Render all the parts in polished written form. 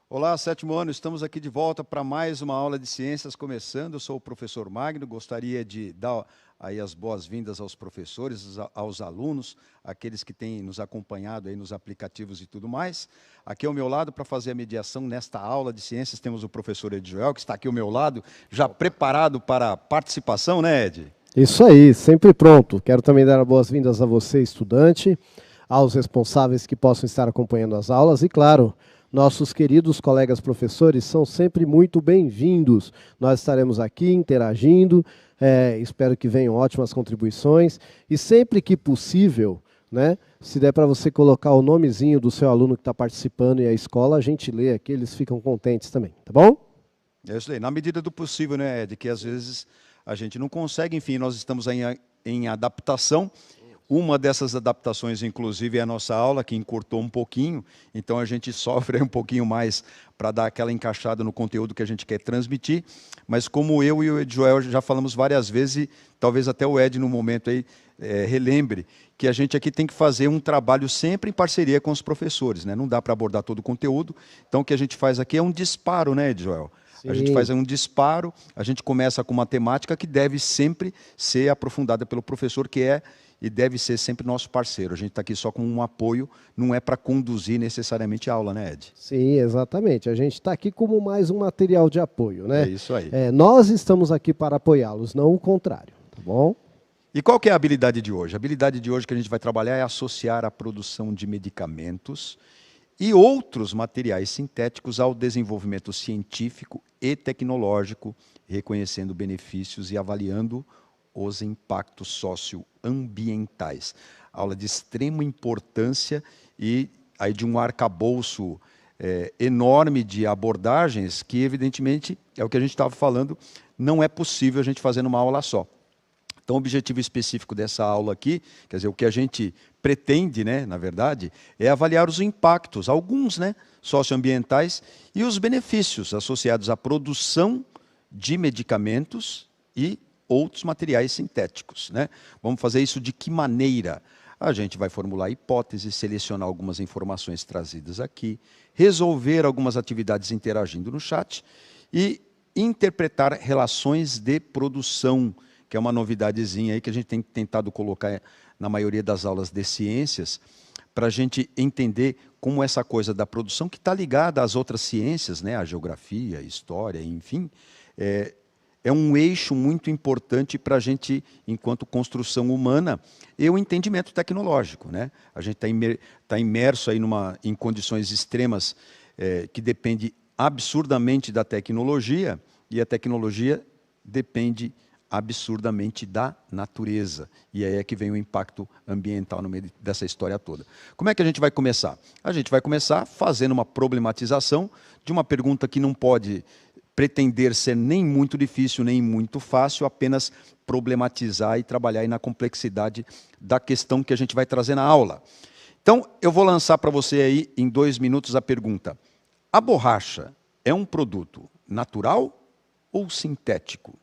Olá, sétimo ano, estamos aqui de volta para mais uma aula de ciências começando. Eu sou o professor Magno, gostaria de dar aí as boas-vindas aos professores, aos alunos, aqueles que têm nos acompanhado aí nos aplicativos e tudo mais. Aqui ao meu lado, para fazer a mediação nesta aula de ciências, temos o professor Ed Joel, que está aqui ao meu lado, já preparado para a participação, né, Ed? Isso aí, sempre pronto. Quero também dar as boas-vindas a você, estudante, aos responsáveis que possam estar acompanhando as aulas e, claro, nossos queridos colegas professores são sempre muito bem-vindos. Nós estaremos aqui interagindo, espero que venham ótimas contribuições e sempre que possível, né, se der para você colocar o nomezinho do seu aluno que está participando e a escola, a gente lê aqui, eles ficam contentes também, tá bom? É isso aí, na medida do possível, né, Ed, que às vezes a gente não consegue, enfim, nós estamos em adaptação. Uma dessas adaptações, inclusive, é a nossa aula, que encurtou um pouquinho, então a gente sofre um pouquinho mais para dar aquela encaixada no conteúdo que a gente quer transmitir, mas como eu e o Ed Joel já falamos várias vezes, e talvez até o Ed no momento aí relembre, que a gente aqui tem que fazer um trabalho sempre em parceria com os professores, né? Não dá para abordar todo o conteúdo, então o que a gente faz aqui é um disparo, né, Ed Joel? Sim. A gente faz um disparo, a gente começa com uma temática que deve sempre ser aprofundada pelo professor, que é e deve ser sempre nosso parceiro. A gente está aqui só com um apoio, não é para conduzir necessariamente a aula, né, Ed? Sim, exatamente. A gente está aqui como mais um material de apoio, né? É isso aí. Nós estamos aqui para apoiá-los, não o contrário, tá bom? E qual que é a habilidade de hoje? A habilidade de hoje que a gente vai trabalhar é associar a produção de medicamentos e outros materiais sintéticos ao desenvolvimento científico e tecnológico, reconhecendo benefícios e avaliando os impactos socioambientais. Aula de extrema importância e aí de um arcabouço enorme de abordagens que, evidentemente, é o que a gente estava falando, não é possível a gente fazer numa aula só. Então, o objetivo específico dessa aula aqui, quer dizer, o que a gente pretende, né, na verdade, é avaliar os impactos, alguns, né, socioambientais, e os benefícios associados à produção de medicamentos e outros materiais sintéticos, né? Vamos fazer isso de que maneira? A gente vai formular hipóteses, selecionar algumas informações trazidas aqui, resolver algumas atividades interagindo no chat e interpretar relações de produção, que é uma novidadezinha aí que a gente tem tentado colocar na maioria das aulas de ciências, para a gente entender como essa coisa da produção, que está ligada às outras ciências, né, a geografia, a história, enfim, é um eixo muito importante para a gente, enquanto construção humana, e o entendimento tecnológico, né? A gente está imerso aí em condições extremas que depende absurdamente da tecnologia, e a tecnologia depende absurdamente da natureza. E aí é que vem o impacto ambiental no meio dessa história toda. Como é que a gente vai começar? A gente vai começar fazendo uma problematização de uma pergunta que não pode pretender ser nem muito difícil, nem muito fácil, apenas problematizar e trabalhar aí na complexidade da questão que a gente vai trazer na aula. Então, eu vou lançar para você aí, em 2 minutos, a pergunta: a borracha é um produto natural ou sintético?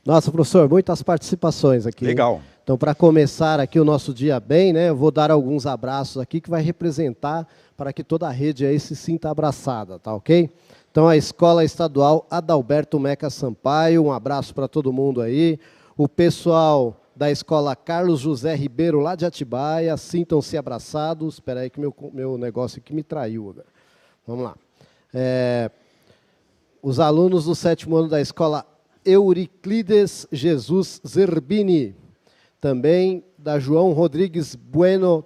Nossa, professor, muitas participações aqui. Legal. Então, para começar aqui o nosso dia bem, né, eu vou dar alguns abraços aqui que vai representar para que toda a rede aí se sinta abraçada, tá ok? Então, a Escola Estadual Adalberto Meca Sampaio, um abraço para todo mundo aí. O pessoal da Escola Carlos José Ribeiro, lá de Atibaia, sintam-se abraçados. Espera aí que meu negócio aqui me traiu agora. Vamos lá. Os alunos do 7º ano da Escola Euriclides Jesus Zerbini, também da João Rodrigues Bueno,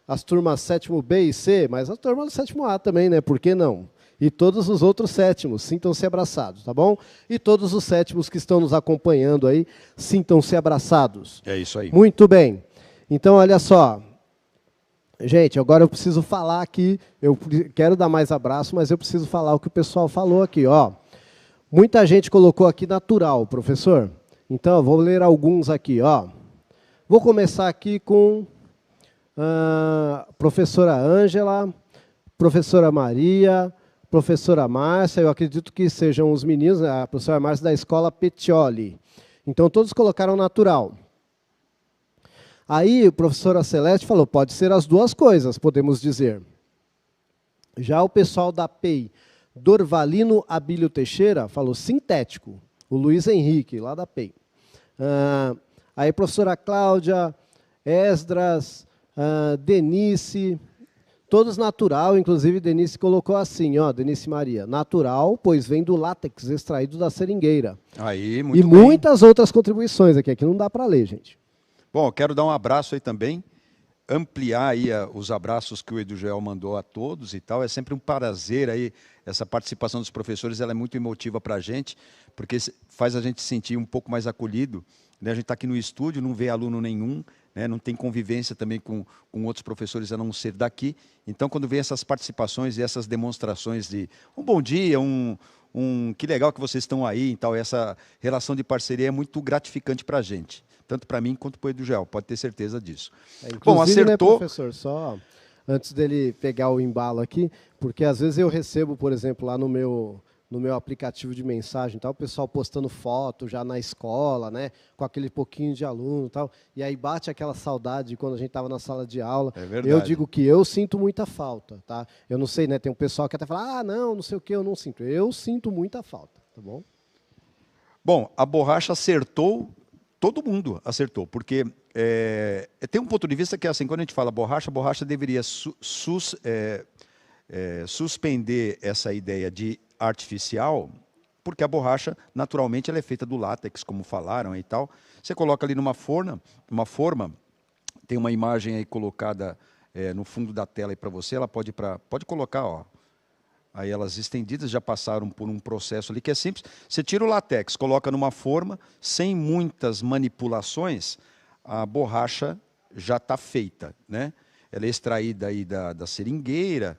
as turmas 7º B e C, mas a turma do 7º A também, né? Por que não? E todos os outros 7º, sintam-se abraçados, tá bom? E todos os 7º que estão nos acompanhando aí, sintam-se abraçados. É isso aí. Muito bem. Então, olha só. Gente, agora eu preciso falar aqui, eu quero dar mais abraço, mas eu preciso falar o que o pessoal falou aqui, ó. Muita gente colocou aqui natural, professor. Então, eu vou ler alguns aqui, ó. Vou começar aqui com a professora Ângela, professora Maria, professora Márcia, eu acredito que sejam os meninos, a professora Márcia da escola Petioli. Então, todos colocaram natural. Aí, a professora Celeste falou, pode ser as duas coisas, podemos dizer. Já o pessoal da PEI, Dorvalino Abílio Teixeira, falou sintético. O Luiz Henrique, lá da PEI. Aí, professora Cláudia, Esdras, Denise, todos natural, inclusive Denise colocou assim, ó, Denise Maria, natural, pois vem do látex extraído da seringueira. Aí, muito e bem. Muitas outras contribuições aqui não dá para ler, gente. Bom, eu quero dar um abraço aí também, ampliar aí os abraços que o Edugel mandou a todos e tal. É sempre um prazer aí, essa participação dos professores, ela é muito emotiva para a gente, porque faz a gente se sentir um pouco mais acolhido, né? A gente está aqui no estúdio, não vê aluno nenhum, né? Não tem convivência também com outros professores a não ser daqui. Então, quando vem essas participações e essas demonstrações de um bom dia, que legal que vocês estão aí e tal, essa relação de parceria é muito gratificante para a gente. Tanto para mim quanto para o Edugel, pode ter certeza disso. Bom, acertou. Né, professor, só antes dele pegar o embalo aqui, porque às vezes eu recebo, por exemplo, lá no meu aplicativo de mensagem, tal, o pessoal postando foto já na escola, né, com aquele pouquinho de aluno e tal, e aí bate aquela saudade de quando a gente estava na sala de aula. É verdade. Eu digo que eu sinto muita falta, tá? Eu não sei, né, tem um pessoal que até fala, não sei o que, eu não sinto. Eu sinto muita falta, tá bom? Bom, a borracha acertou. Todo mundo acertou, porque tem um ponto de vista que é assim, quando a gente fala borracha, a borracha deveria suspender essa ideia de artificial, porque a borracha, naturalmente, ela é feita do látex, como falaram e tal. Você coloca ali numa forma, tem uma imagem aí colocada no fundo da tela aí para você, ela pode colocar, ó. Aí elas estendidas já passaram por um processo ali que é simples. Você tira o látex, coloca numa forma, sem muitas manipulações, a borracha já está feita, né? Ela é extraída aí da seringueira.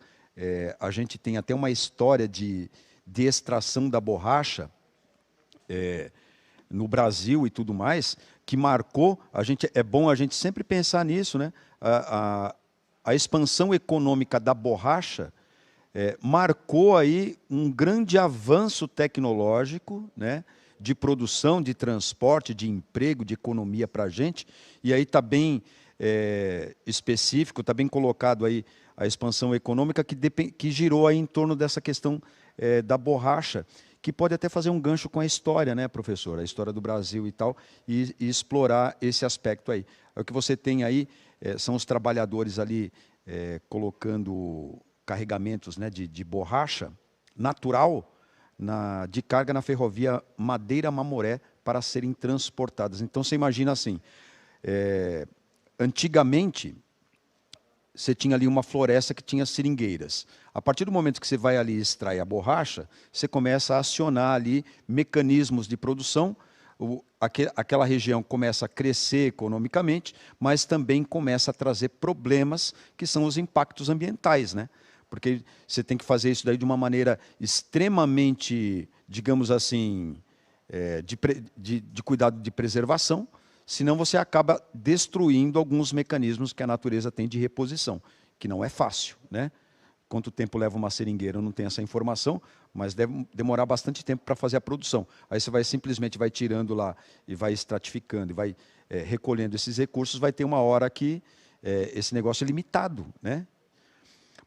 A gente tem até uma história de extração da borracha no Brasil e tudo mais, que marcou. É bom a gente sempre pensar nisso, né? A expansão econômica da borracha marcou aí um grande avanço tecnológico, né, de produção, de transporte, de emprego, de economia para a gente. E aí está bem específico, está bem colocado aí a expansão econômica que girou aí em torno dessa questão da borracha, que pode até fazer um gancho com a história, né, professor? A história do Brasil e tal, e explorar esse aspecto aí. O que você tem aí são os trabalhadores ali colocando carregamentos, né, de borracha natural de carga na ferrovia Madeira-Mamoré para serem transportadas. Então, você imagina assim, antigamente, você tinha ali uma floresta que tinha seringueiras. A partir do momento que você vai ali extrair a borracha, você começa a acionar ali mecanismos de produção, aquela região começa a crescer economicamente, mas também começa a trazer problemas que são os impactos ambientais, né? Porque você tem que fazer isso daí de uma maneira extremamente, digamos assim, de cuidado de preservação, senão você acaba destruindo alguns mecanismos que a natureza tem de reposição, que não é fácil, né? Quanto tempo leva uma seringueira, eu não tenho essa informação, mas deve demorar bastante tempo para fazer a produção. Aí você vai simplesmente vai tirando lá e vai estratificando, e vai recolhendo esses recursos, vai ter uma hora que esse negócio é limitado, né?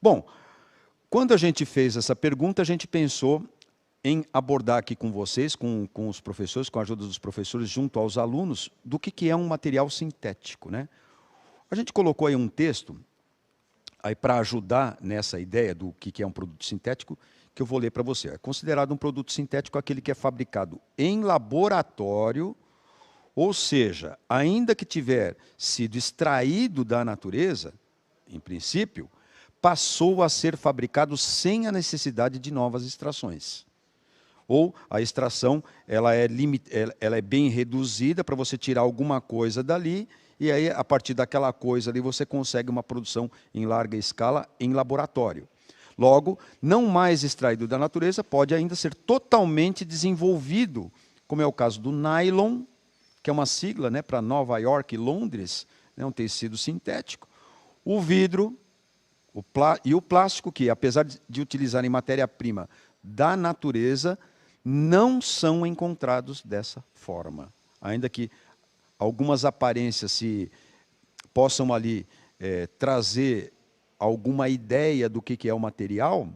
Bom, quando a gente fez essa pergunta, a gente pensou em abordar aqui com vocês, com os professores, com a ajuda dos professores, junto aos alunos, do que é um material sintético, né? A gente colocou aí um texto aí para ajudar nessa ideia do que é um produto sintético, que eu vou ler para você. É considerado um produto sintético aquele que é fabricado em laboratório, ou seja, ainda que tiver sido extraído da natureza, em princípio, passou a ser fabricado sem a necessidade de novas extrações. Ou a extração ela é bem reduzida para você tirar alguma coisa dali, e aí, a partir daquela coisa ali, você consegue uma produção em larga escala em laboratório. Logo, não mais extraído da natureza, pode ainda ser totalmente desenvolvido, como é o caso do nylon, que é uma sigla, né, para Nova York e Londres, né, um tecido sintético, o vidro e o plástico, que apesar de utilizarem matéria-prima da natureza, não são encontrados dessa forma. Ainda que algumas aparências se possam ali trazer alguma ideia do que é o material,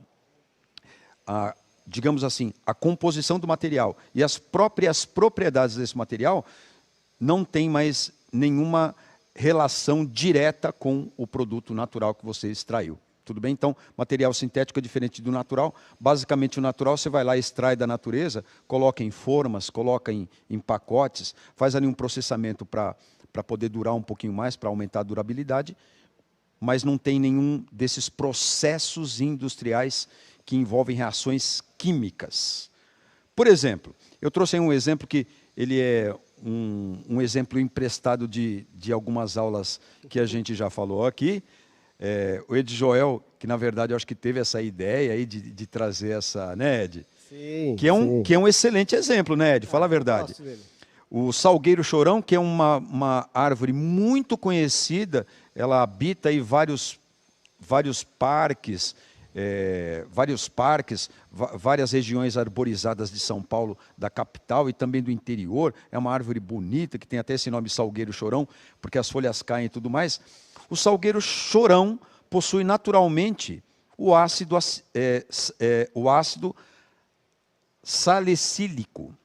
digamos assim, a composição do material e as próprias propriedades desse material não tem mais nenhuma relação direta com o produto natural que você extraiu. Tudo bem? Então, material sintético é diferente do natural. Basicamente, o natural você vai lá, extrai da natureza, coloca em formas, coloca em pacotes, faz ali um processamento para poder durar um pouquinho mais, para aumentar a durabilidade, mas não tem nenhum desses processos industriais que envolvem reações químicas. Por exemplo, eu trouxe aí um exemplo que ele é um exemplo emprestado de algumas aulas que a gente já falou aqui. O Ed Joel, que na verdade eu acho que teve essa ideia aí de trazer essa, né, Ed? Sim, que é um excelente exemplo, né, Ed? Fala a verdade. O salgueiro chorão, que é uma árvore muito conhecida, ela habita aí vários parques, várias regiões arborizadas de São Paulo, da capital e também do interior. É uma árvore bonita, que tem até esse nome salgueiro chorão, porque as folhas caem e tudo mais. O salgueiro chorão possui naturalmente o ácido salicílico.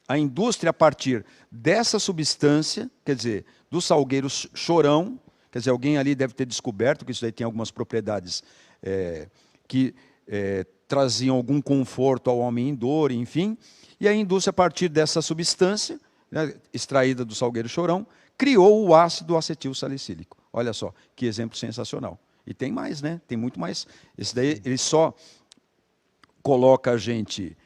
A indústria, a partir dessa substância, quer dizer, do salgueiro chorão, quer dizer, alguém ali deve ter descoberto que isso daí tem algumas propriedades que traziam algum conforto ao homem em dor, enfim, e a indústria, a partir dessa substância, né, extraída do salgueiro chorão, criou o ácido acetil salicílico. Olha só, que exemplo sensacional. E tem mais, né? Tem muito mais. Esse daí, ele só coloca a gente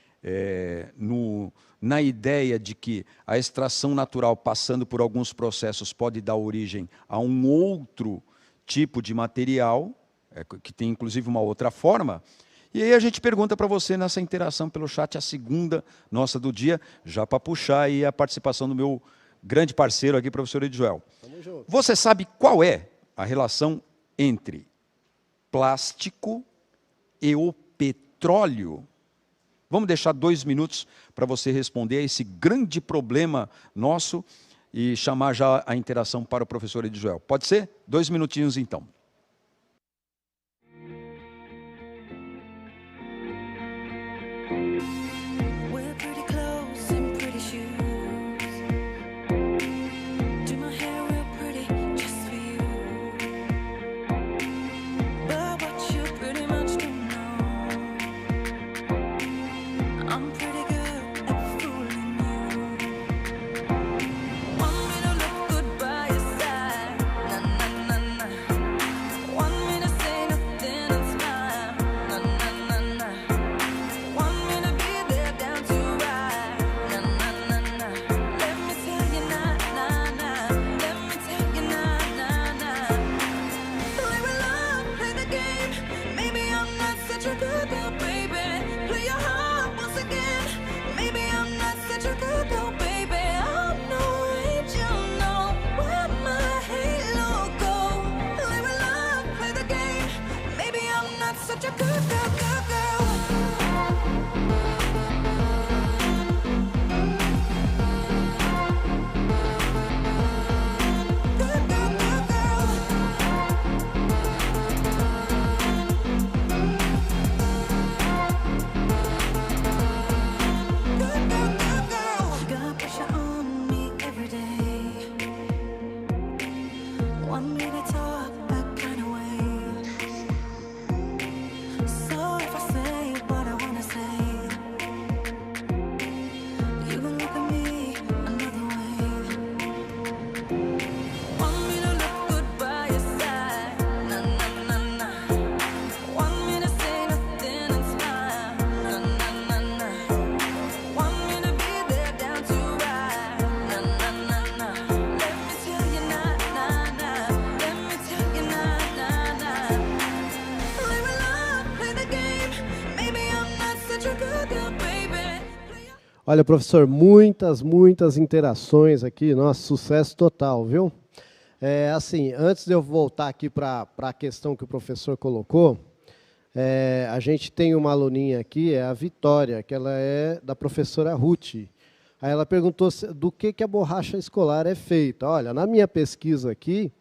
na ideia de que a extração natural, passando por alguns processos, pode dar origem a um outro tipo de material, que tem inclusive uma outra forma. E aí a gente pergunta para você nessa interação pelo chat, a segunda nossa do dia, já para puxar aí a participação do meu grande parceiro aqui, professor Edjoel. Você sabe qual é a relação entre plástico e o petróleo? Vamos deixar 2 minutos para você responder a esse grande problema nosso e chamar já a interação para o professor Edjoel. Pode ser? 2 minutinhos então. Olha, professor, muitas interações aqui, nossa, sucesso total, viu? Assim, antes de eu voltar aqui para a questão que o professor colocou, a gente tem uma aluninha aqui, é a Vitória, que ela é da professora Ruth. Aí ela perguntou do que a borracha escolar é feita. Olha, na minha pesquisa aqui,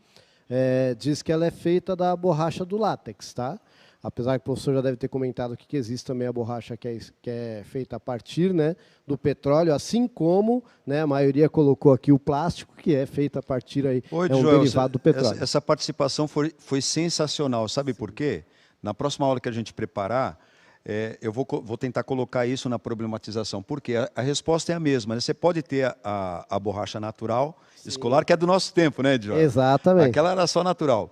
diz que ela é feita da borracha do látex, tá? Apesar que o professor já deve ter comentado aqui que existe também a borracha que é feita a partir, né, do petróleo, assim como, né, a maioria colocou aqui o plástico, que é feito a partir aí, Oi, é um Joel, derivado do petróleo. essa participação foi sensacional. Sabe por quê? Na próxima aula que a gente preparar, eu vou tentar colocar isso na problematização. Porque a resposta é a mesma, né? Você pode ter a borracha natural, sim, escolar, que é do nosso tempo, né, Joel? Exatamente. Aquela era só natural,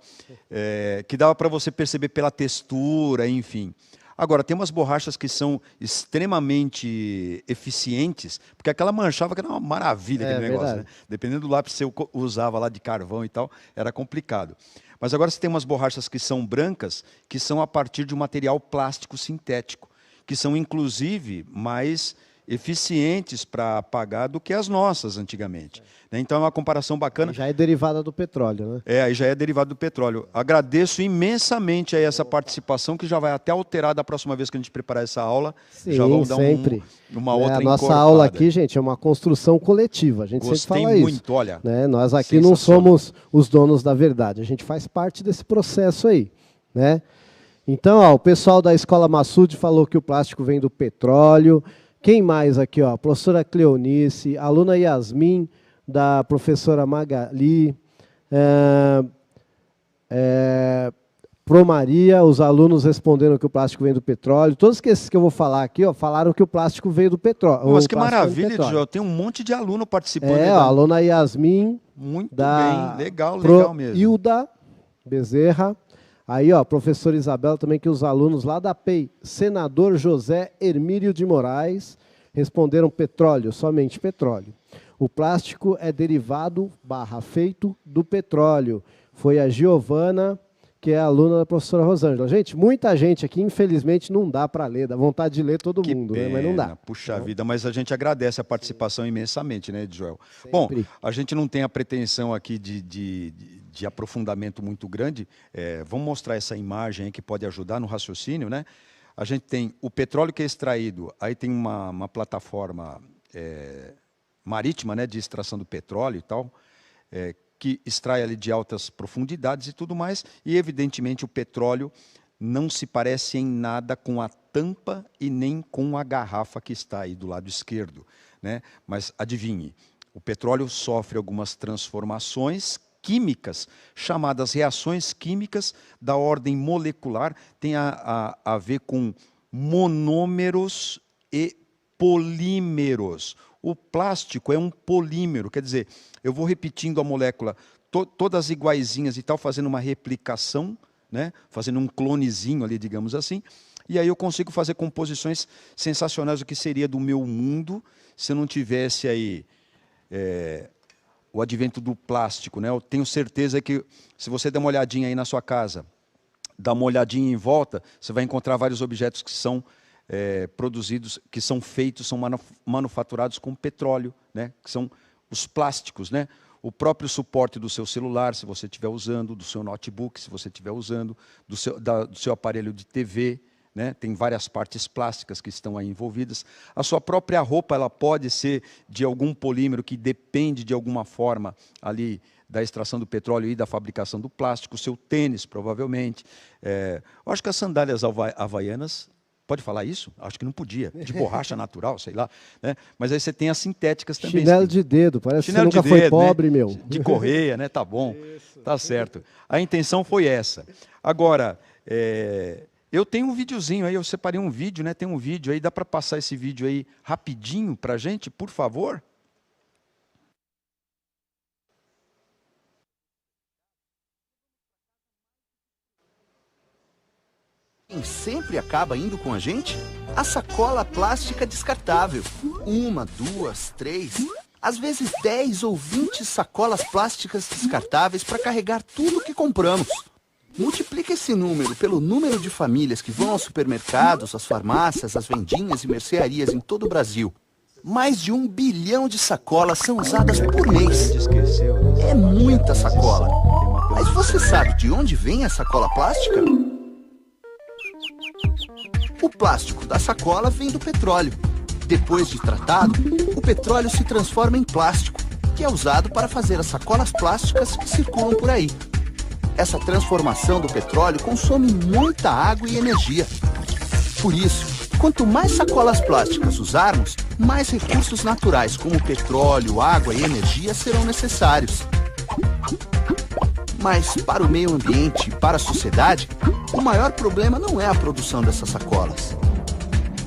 que dava para você perceber pela textura, enfim. Agora, tem umas borrachas que são extremamente eficientes, porque aquela manchava, que era uma maravilha aquele negócio, né? Dependendo do lápis que você usava lá de carvão e tal, era complicado. Mas agora você tem umas borrachas que são brancas, que são a partir de um material plástico sintético, que são, inclusive, mais eficientes para apagar do que as nossas antigamente. Então é uma comparação bacana. Já é derivada do petróleo, né? Aí já é derivado do petróleo. Agradeço imensamente aí essa participação, que já vai até alterar da próxima vez que a gente preparar essa aula. Sim, já vamos dar sempre. Uma outra A nossa encorpada. aula aqui, gente, é uma construção coletiva. A gente sempre fala muito, isso. Olha. Né? Nós aqui não somos os donos da verdade. A gente faz parte desse processo aí, né? Então, ó, o pessoal da Escola Massude falou que o plástico vem do petróleo. Quem mais aqui? Ó? A professora Cleonice, a aluna Yasmin, da professora Magali, Pro Maria, os alunos responderam que o plástico vem do petróleo. Todos esses que eu vou falar aqui, ó, falaram que o plástico veio do petróleo. Mas que maravilha, Joel. Tem um monte de aluno participando. A aluna Yasmin. Muito bem, legal mesmo. Hilda Bezerra. Aí, ó, professora Isabela também, que os alunos lá da PEI, senador José Hermílio de Moraes, responderam petróleo, somente petróleo. O plástico é derivado, feito do petróleo. Foi a Giovana, que é aluna da professora Rosângela. Gente, muita gente aqui, infelizmente, não dá para ler, dá vontade de ler todo mundo, pena, né? Mas não dá. Puxa vida, mas a gente agradece a participação imensamente, né, Joel? Sempre. Bom, a gente não tem a pretensão aqui de aprofundamento muito grande. Vamos mostrar essa imagem aí que pode ajudar no raciocínio, né? A gente tem o petróleo que é extraído, aí tem uma plataforma marítima, né, de extração do petróleo e tal, que extrai ali de altas profundidades e tudo mais, e evidentemente o petróleo não se parece em nada com a tampa e nem com a garrafa que está aí do lado esquerdo, né? Mas adivinhe, o petróleo sofre algumas transformações químicas, chamadas reações químicas da ordem molecular, tem a ver com monômeros e polímeros. O plástico é um polímero, quer dizer, eu vou repetindo a molécula, todas iguaizinhas e tal, fazendo uma replicação, né? Fazendo um clonezinho ali, digamos assim, e aí eu consigo fazer composições sensacionais, o que seria do meu mundo se eu não tivesse aí o advento do plástico, né? Eu tenho certeza que, se você der uma olhadinha aí na sua casa, dá uma olhadinha em volta, você vai encontrar vários objetos que são produzidos, que são feitos, são manufaturados com petróleo, né? Que são os plásticos, né? O próprio suporte do seu celular, se você estiver usando, do seu notebook, se você estiver usando, do seu aparelho de TV, né? Tem várias partes plásticas que estão aí envolvidas. A sua própria roupa, ela pode ser de algum polímero que depende de alguma forma ali da extração do petróleo e da fabricação do plástico. O seu tênis, provavelmente. Eu acho que as sandálias havaianas, pode falar isso? Acho que não podia. De borracha natural, sei lá. Né? Mas aí você tem as sintéticas também. Chinelo de dedo, parece que você nunca foi pobre, né? Meu. De correia, né? Tá bom. Isso. Tá certo. A intenção foi essa. Agora, eu tenho um videozinho aí, eu separei um vídeo, né? Tem um vídeo aí, dá para passar esse vídeo aí rapidinho para a gente, por favor? Quem sempre acaba indo com a gente? A sacola plástica descartável. 1, 2, 3, às vezes 10 ou 20 sacolas plásticas descartáveis para carregar tudo que compramos. Multiplica esse número pelo número de famílias que vão aos supermercados, às farmácias, às vendinhas e mercearias em todo o Brasil. Mais de 1 bilhão de sacolas são usadas por mês. Esqueceu. É muita sacola. Mas você sabe de onde vem a sacola plástica? O plástico da sacola vem do petróleo. Depois de tratado, o petróleo se transforma em plástico, que é usado para fazer as sacolas plásticas que circulam por aí. Essa transformação do petróleo consome muita água e energia. Por isso, quanto mais sacolas plásticas usarmos, mais recursos naturais como petróleo, água e energia serão necessários. Mas para o meio ambiente e para a sociedade, o maior problema não é a produção dessas sacolas.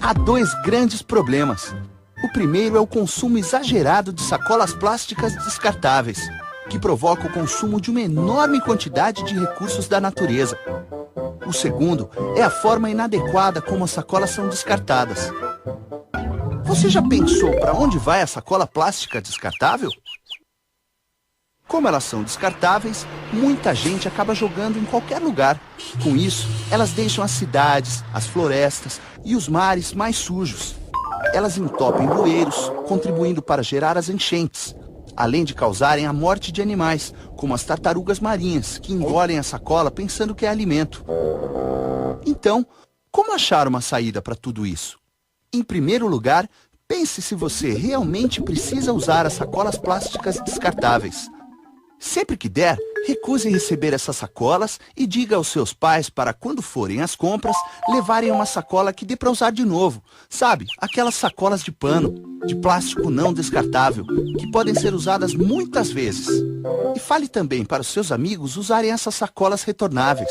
Há 2 grandes problemas. O primeiro é o consumo exagerado de sacolas plásticas descartáveis, que provoca o consumo de uma enorme quantidade de recursos da natureza. O segundo é a forma inadequada como as sacolas são descartadas. Você já pensou para onde vai a sacola plástica descartável? Como elas são descartáveis, muita gente acaba jogando em qualquer lugar. Com isso, elas deixam as cidades, as florestas e os mares mais sujos. Elas entopem bueiros, contribuindo para gerar as enchentes, além de causarem a morte de animais, como as tartarugas marinhas, que engolem a sacola pensando que é alimento. Então, como achar uma saída para tudo isso? Em primeiro lugar, pense se você realmente precisa usar as sacolas plásticas descartáveis. Sempre que der, recuse receber essas sacolas e diga aos seus pais para, quando forem às compras, levarem uma sacola que dê para usar de novo. Sabe, aquelas sacolas de pano, de plástico não descartável, que podem ser usadas muitas vezes. E fale também para os seus amigos usarem essas sacolas retornáveis.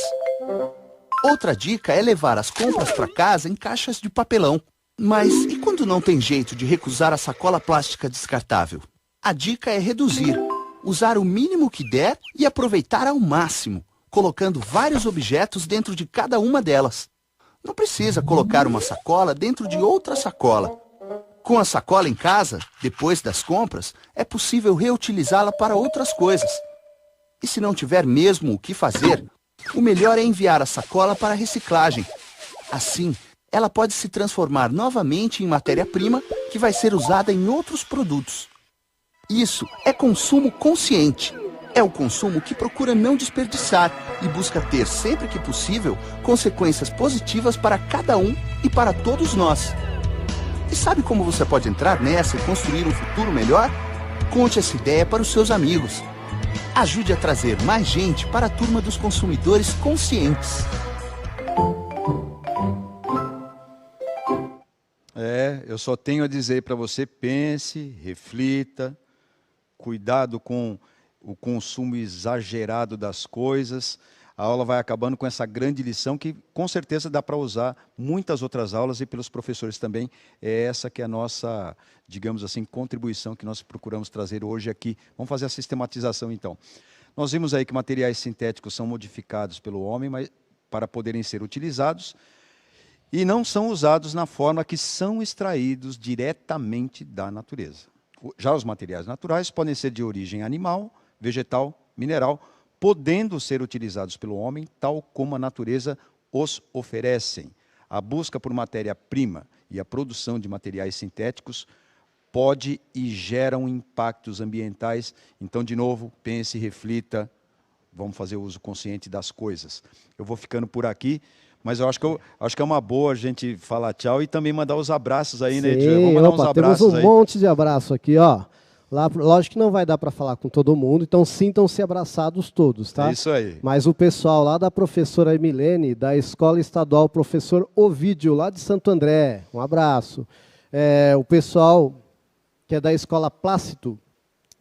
Outra dica é levar as compras para casa em caixas de papelão. Mas e quando não tem jeito de recusar a sacola plástica descartável? A dica é reduzir. Usar o mínimo que der e aproveitar ao máximo, colocando vários objetos dentro de cada uma delas. Não precisa colocar uma sacola dentro de outra sacola. Com a sacola em casa, depois das compras, é possível reutilizá-la para outras coisas. E se não tiver mesmo o que fazer, o melhor é enviar a sacola para a reciclagem. Assim, ela pode se transformar novamente em matéria-prima que vai ser usada em outros produtos. Isso é consumo consciente. É o consumo que procura não desperdiçar e busca ter, sempre que possível, consequências positivas para cada um e para todos nós. E sabe como você pode entrar nessa e construir um futuro melhor? Conte essa ideia para os seus amigos. Ajude a trazer mais gente para a turma dos consumidores conscientes. Eu só tenho a dizer para você, pense, reflita, cuidado com o consumo exagerado das coisas. A aula vai acabando com essa grande lição que com certeza dá para usar muitas outras aulas e pelos professores também. É essa que é a nossa, digamos assim, contribuição que nós procuramos trazer hoje aqui. Vamos fazer a sistematização então. Nós vimos aí que materiais sintéticos são modificados pelo homem, mas para poderem ser utilizados e não são usados na forma que são extraídos diretamente da natureza. Já os materiais naturais podem ser de origem animal, vegetal, mineral, podendo ser utilizados pelo homem, tal como a natureza os oferecem. A busca por matéria-prima e a produção de materiais sintéticos pode e geram impactos ambientais. Então, de novo, pense, reflita, vamos fazer o uso consciente das coisas. Eu vou ficando por aqui. Mas eu acho que é uma boa a gente falar tchau e também mandar os abraços aí, né, Edson? Vamos mandar uns abraços temos um aí. monte de abraço aqui, ó. Lá, lógico que não vai dar para falar com todo mundo, então sintam-se abraçados todos, tá? É isso aí. Mas o pessoal lá da professora Emilene, da Escola Estadual Professor Ovídio, lá de Santo André, um abraço. O pessoal que é da Escola Plácido,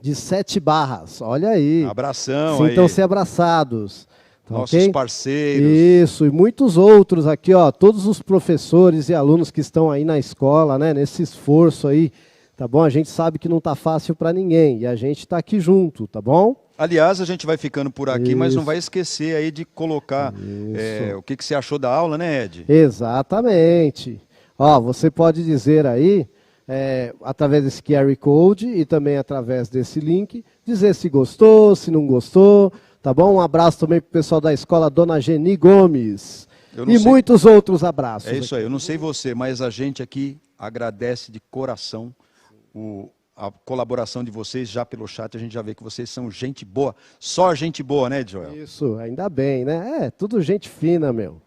de 7 Barras, olha aí. Abração aí. Sintam-se abraçados. Nossos okay? parceiros. Isso, e muitos outros aqui, ó, todos os professores e alunos que estão aí na escola, né, nesse esforço aí, tá bom? A gente sabe que não tá fácil para ninguém e a gente tá aqui junto, tá bom? Aliás, a gente vai ficando por aqui, mas não vai esquecer aí de colocar o que você achou da aula, né, Ed? Exatamente. Ó, você pode dizer aí, através desse QR Code e também através desse link, dizer se gostou, se não gostou. Tá bom? Um abraço também para o pessoal da escola Dona Geni Gomes. E muitos outros abraços. É isso aí. Eu não sei você, mas a gente aqui agradece de coração a colaboração de vocês já pelo chat, a gente já vê que vocês são gente boa. Só gente boa, né, Joel? Isso, ainda bem, né? É, tudo gente fina, meu.